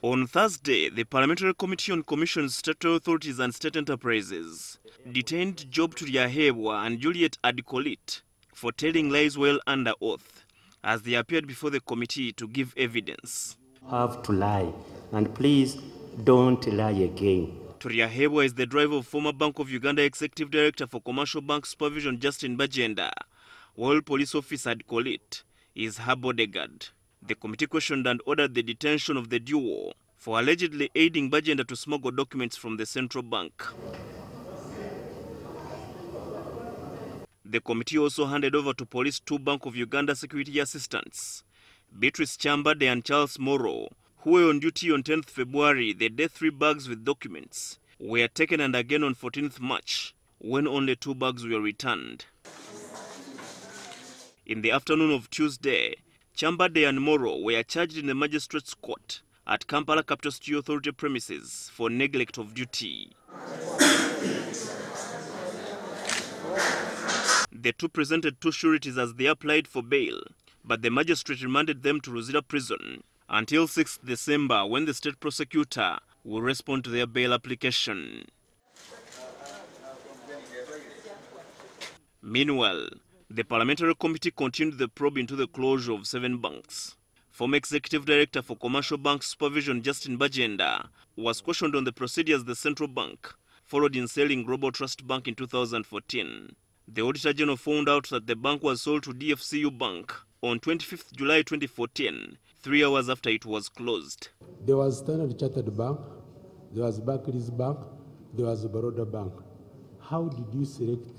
On Thursday, the Parliamentary Committee on Commissions, Statutory Authorities and State Enterprises detained Job Turiahebwa and Juliet Adikolit for telling lies while under oath, as they appeared before the committee to give evidence. Have to lie, and please don't lie again. Turiahebwa is the driver of former Bank of Uganda Executive Director for Commercial Bank Supervision Justine Bagyenda, while police officer Adikolit is her bodyguard. The committee questioned and ordered the detention of the duo for allegedly aiding Bagyenda to smuggle documents from the central bank. The committee also handed over to police two Bank of Uganda security assistants, Beatrice Kyambadde and Charles Moro, who were on duty on 10th February. The day 3 bags with documents were taken, and again on 14th March, when only 2 bags were returned. In the afternoon of Tuesday, Kyambadde and Moro were charged in the magistrate's court at Kampala Capital City Authority premises for neglect of duty. The two presented 2 sureties as they applied for bail, but the magistrate remanded them to Luzira Prison until 6th December, when the state prosecutor will respond to their bail application. Meanwhile, the Parliamentary Committee continued the probe into the closure of 7 banks. Former Executive Director for Commercial Bank Supervision Justine Bagyenda was questioned on the procedures the central bank followed in selling Global Trust Bank in 2014. The Auditor General found out that the bank was sold to DFCU Bank on 25th July 2014, 3 hours after it was closed. There was Standard Chartered Bank, there was Barclays Bank, there was Baroda Bank. How did you select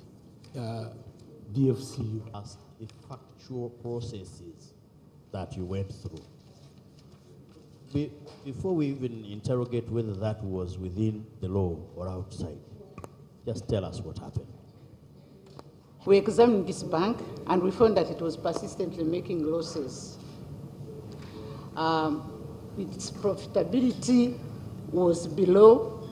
DFCU? As the factual processes that you went through. Before we even interrogate whether that was within the law or outside, just tell us what happened. We examined this bank and we found that it was persistently making losses. Its profitability was below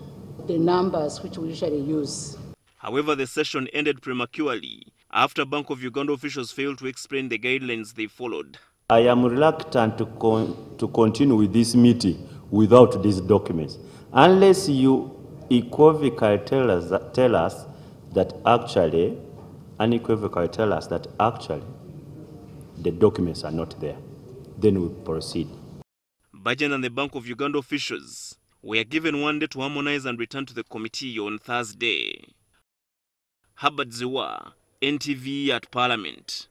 the numbers which we usually use. However, the session ended prematurely after Bank of Uganda officials failed to explain the guidelines they followed. I am reluctant to continue with this meeting without these documents, unless you unequivocally tell us that actually the documents are not there. Then we proceed. Bagyenda and the Bank of Uganda officials were given 1 day to harmonize and return to the committee on Thursday. Kyambadde, NTV at Parliament.